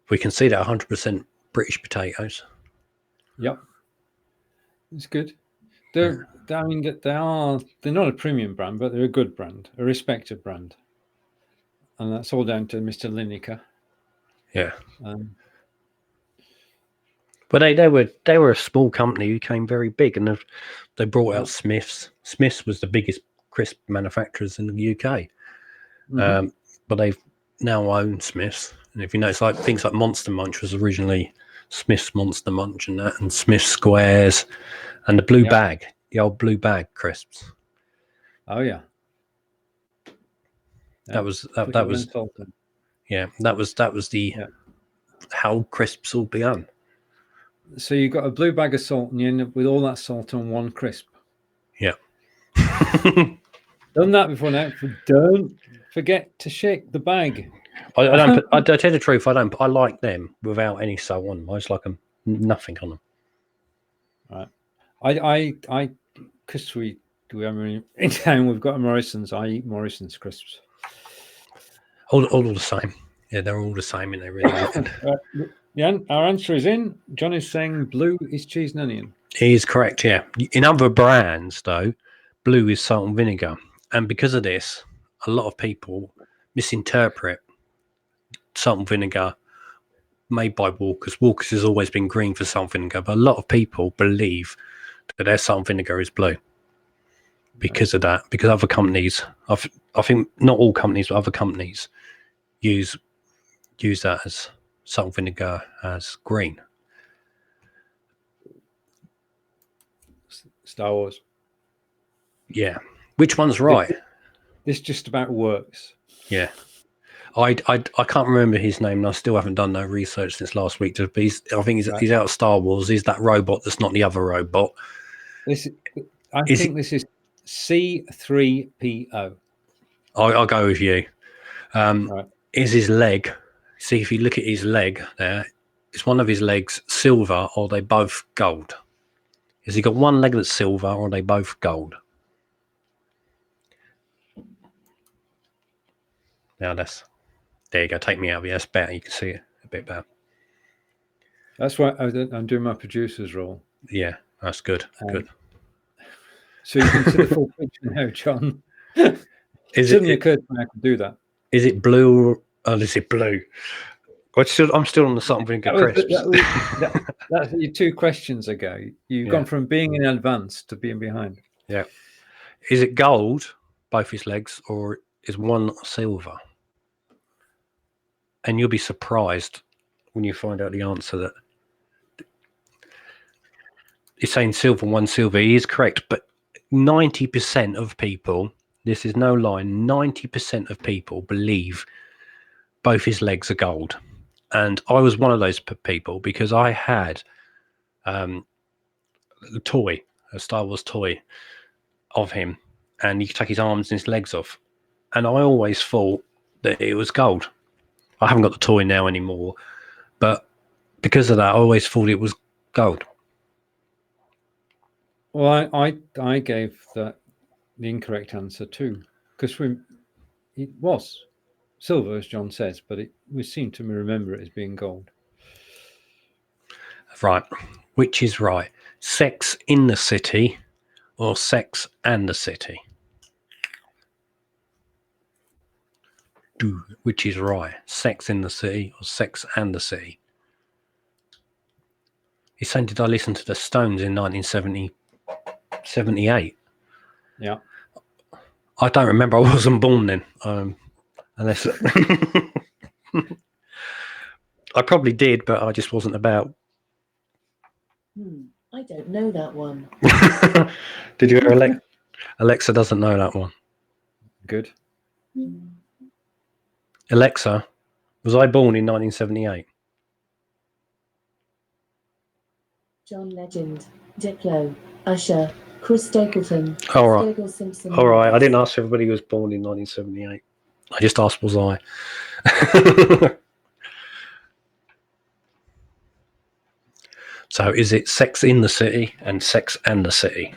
We can see that 100% British potatoes.
Yep, it's good. They're not a premium brand, but they're a good brand, a respected brand, and that's all down to Mr. Lineker.
Yeah. But they were a small company who became very big, and they brought out Smiths. Smiths was the biggest crisp manufacturers in the UK, but they've now owned Smiths. And if you notice, like things like Monster Munch was originally Smith's Monster Munch, and that, and Smith's Squares, and the blue bag, the old blue bag crisps.
Oh yeah.
That was the how crisps all began.
So you got a blue bag of salt, and you end up with all that salt on one crisp.
Yeah.
Done that before now. Don't forget to shake the bag.
I tell you the truth, I like them without any salt on them. I just like them, nothing on them.
Right. I because we in town we've got a Morrison's. I eat Morrison's crisps.
All the same. Yeah, they're all the same, and they really.
Yeah, our answer is in. John is saying blue is cheese and onion.
He is correct, yeah. In other brands, though, blue is salt and vinegar. And because of this, a lot of people misinterpret salt and vinegar made by Walker's. Walker's has always been green for salt and vinegar, but a lot of people believe that their salt and vinegar is blue because of that. Because other companies, I think not all companies, but other companies use that as salt and vinegar as green.
Star Wars.
Yeah. Which one's right?
This just about works.
Yeah. I can't remember his name, and I still haven't done no research since last week. But I think he's out of Star Wars. He's that robot that's not the other robot.
This is C3PO.
I'll go with you.
Right.
Is his leg? See, if you look at his leg there, is one of his legs silver or are they both gold? Has he got one leg that's silver or are they both gold? Now there you go. Take me out of it. That's better. You can see it a bit better.
That's why I'm doing my producer's role.
Yeah, that's good. Good.
So you can see the full picture now, John.
It
suddenly occurred to me I could do that.
Is it blue? Oh, is it blue? I'm still on the salt and vinegar crisps.
That's your 2 questions ago. You've gone from being in advance to being behind.
Yeah. Is it gold, both his legs, or is one silver? And you'll be surprised when you find out the answer that it's saying silver, one silver. He is correct, but 90% of people, this is no lie, 90% of people believe both his legs are gold. And I was one of those people because I had the toy, a Star Wars toy of him, and you could take his arms and his legs off. And I always thought that it was gold. I haven't got the toy now anymore, but because of that, I always thought it was gold.
Well, I gave the incorrect answer too, because it was silver, as John says, but we seem to remember it as being gold.
Right. Which is right? Sex in the City or Sex and the City? Which is right? Sex in the City or Sex and the City? He's saying, did I listen to the Stones in 1978?
Yeah.
I don't remember. I wasn't born then. Unless I probably did, but I just wasn't about.
I don't know that one.
Did you hear Alexa doesn't know that one.
Good.
Alexa, was I born in 1978?
John Legend, Diplo, Usher, Chris Stapleton,
All right.
Stegel Simpson.
All right. I didn't ask if everybody was born in 1978. I just asked, was I? So is it Sex in the City and Sex and the City?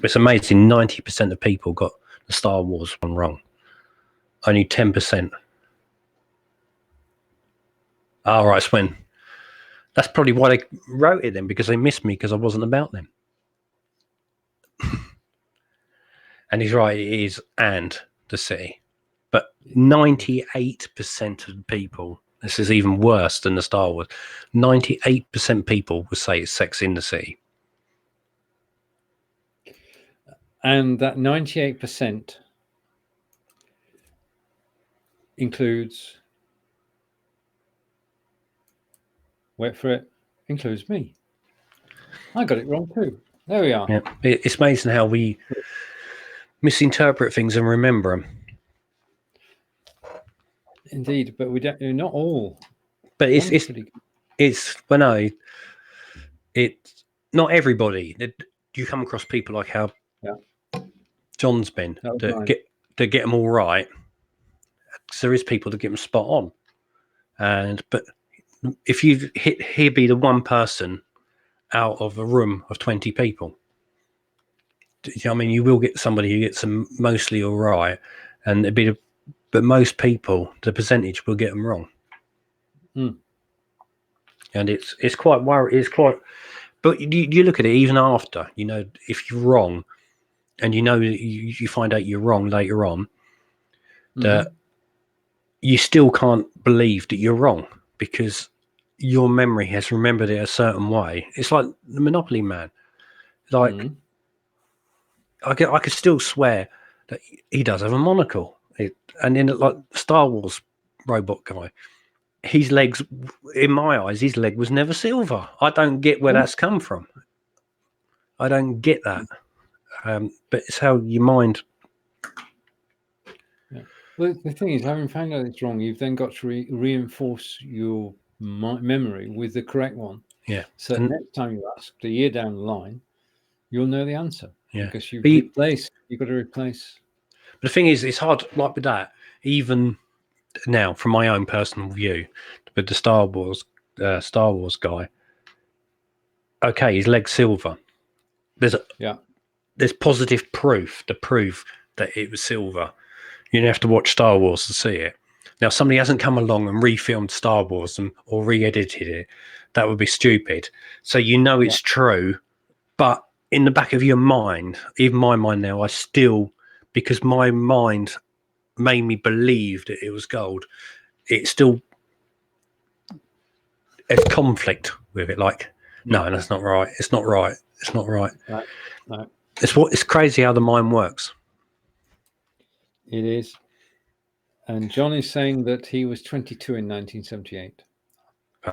It's amazing. 90% of people got the Star Wars one wrong. Only 10%. All right, Swen. That's probably why they wrote it then, because they missed me because I wasn't about them. And he's right, it is and the city. But 98% of the people, this is even worse than the Star Wars, 98% people would say it's Sex in the City.
And that 98% includes, wait for it, includes me. I got it wrong too. There we are.
Yeah, it's amazing how we misinterpret things and remember them.
Indeed, but we don't. Not all.
But it's not everybody. You come across people like how John's been that get them all right. So there is people that get them spot on, but if he'd be the one person out of a room of 20 people. You know what I mean? You will get somebody who gets them mostly all right, and but most people, the percentage will get them wrong. and it's quite worry. It's quite, but you look at it even after, you know, if you're wrong, and you know you find out you're wrong later on, that you still can't believe that you're wrong because your memory has remembered it a certain way. It's like the Monopoly Man. Like I could still swear that he does have a monocle. And then like Star Wars robot guy, his legs, in my eyes, his leg was never silver. I don't get where that's come from. I don't get that. But it's how your mind.
Yeah. Well, the thing is, having found out it's wrong, you've then got to reinforce your memory with the correct one.
Yeah.
So next time you ask, a year down the line, you'll know the answer.
Yeah.
Because you've replaced. You've got to replace.
But the thing is, it's hard. Like with that, even now, from my own personal view, with the Star Wars guy. Okay, his leg's silver. There's positive proof to prove that it was silver. You don't have to watch Star Wars to see it. Now, somebody hasn't come along and refilmed Star Wars or re-edited it. That would be stupid. So you know it's true, but in the back of your mind, even my mind now, I still, because my mind made me believe that it was gold, it's still a conflict with it. Like, no, that's not right. It's not right. It's not right.
No.
It's crazy how the mind works.
It is. And John is saying that he was 22 in 1978.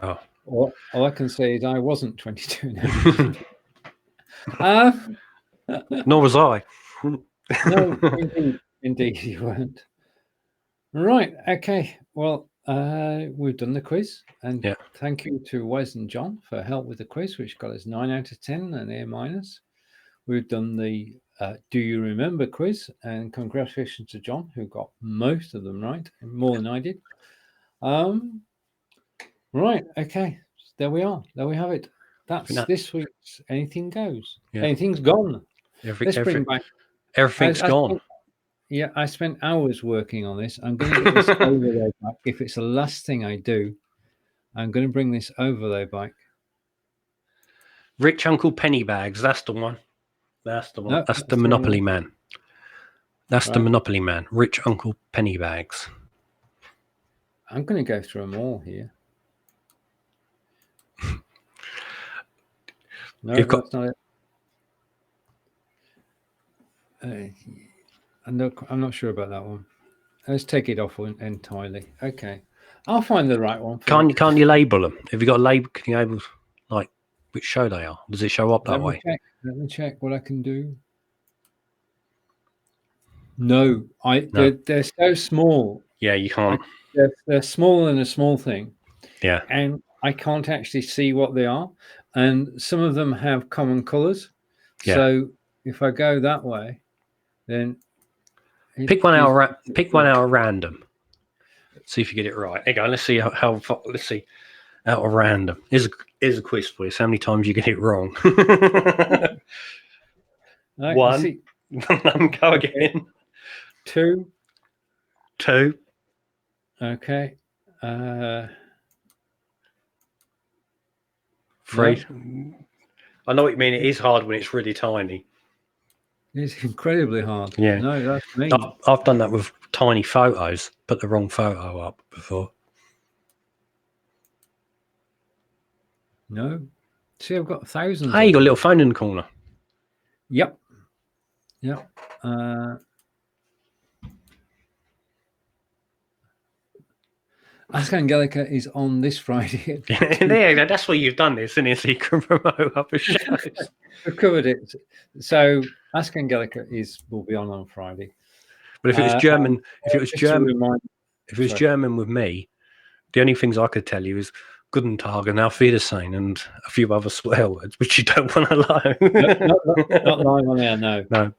Oh.
All I can say is I wasn't 22 in 1978.
Nor was I.
No, indeed you weren't. Right. Okay. Well, we've done the quiz, and thank you to Wes and John for help with the quiz, which got us 9 out of 10 and A-. We've done the Do You Remember quiz, and congratulations to John, who got most of them right, more than I did. Right. Okay. There we are. There we have it. That's this week's Anything Goes. Yeah. Anything's gone. Let's bring back.
Everything's gone.
I spent hours working on this. I'm going to get this overlay back. If it's the last thing I do, I'm going to bring this overlay back.
Rich Uncle Pennybags. That's the one. That's the one.
No,
that's the Monopoly Man. That's the Monopoly Man. Rich Uncle Pennybags.
I'm going to go through them all here. No, that's not it. I'm not sure about that one. Let's take it off entirely. Okay, I'll find the right one.
Can't you label them? Have you got a label? Can you label like which show they are? Does it show up that way?
Let me check what I can do. No, they're so small.
Yeah, you can't.
They're smaller than a small thing.
Yeah,
and I can't actually see what they are, and some of them have common colors. Yeah. So if I go that way, then
pick one out. Pick one out at random. See if you get it right. There you go. Let's see how far. Let's see out of random. Here's a quiz for you. So how many times you get it wrong? One. Go again.
Two.
Okay.
Okay.
3. No. I know what you mean. It is hard when it's really tiny.
It's incredibly hard.
Yeah.
No, that's me.
I've done that with tiny photos. Put the wrong photo up before.
No. See, I've got thousands.
Hey, you got a little phone in the corner.
Yep. Ask Angelica is on this Friday.
There, that's why you've done this, isn't it? So you can promote other shows.
We've covered it. So Ask Angelica will be on Friday.
But if it was German, if it was German with me, the only things I could tell you is Guten Tag and Auf Wiedersehen and a few other swear words, which you don't want to know.
Not live on air, no.
No.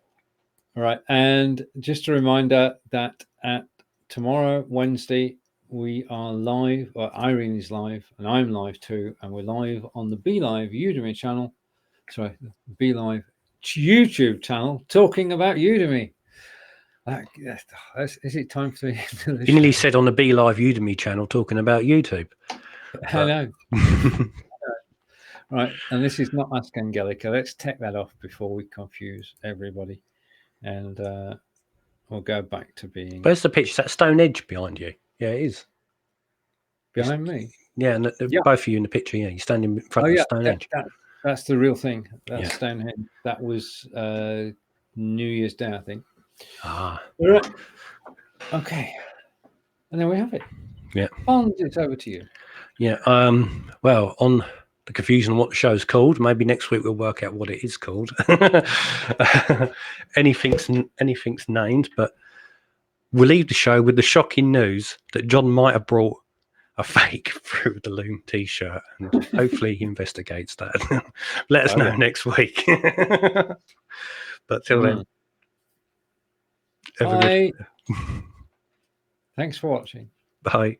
All right. And just a reminder that at tomorrow, Wednesday, we are live, or Irene is live, and I'm live too, and we're live on the Be Live Udemy channel. Sorry, Be Live YouTube channel, talking about Udemy. Is it time for
you nearly said on the Be Live Udemy channel talking about YouTube?
I know. Right, and this is not Ask Angelica. Let's take that off before we confuse everybody, and we'll go back to being
Where's the picture? Is that stone edge behind you? Yeah, it is.
behind me.
Yeah, and
Yeah.
both of you in the picture. Yeah, you're standing in front of the stone edge.
That's the real thing. That's
Yeah.
Stonehenge. That was New Year's Day, I think.
Ah,
All right. Okay, and then we have it.
yeah.
Fonz, it's over to you.
Yeah. Well, on the confusion on what the show's called, maybe next week we'll work out what it is called. Anything's named, but we'll leave the show with the shocking news that John might have brought a fake Fruit of the Loom t-shirt, and hopefully he investigates that. Let us know next week. But till then,
Bye. Thanks for watching.
bye.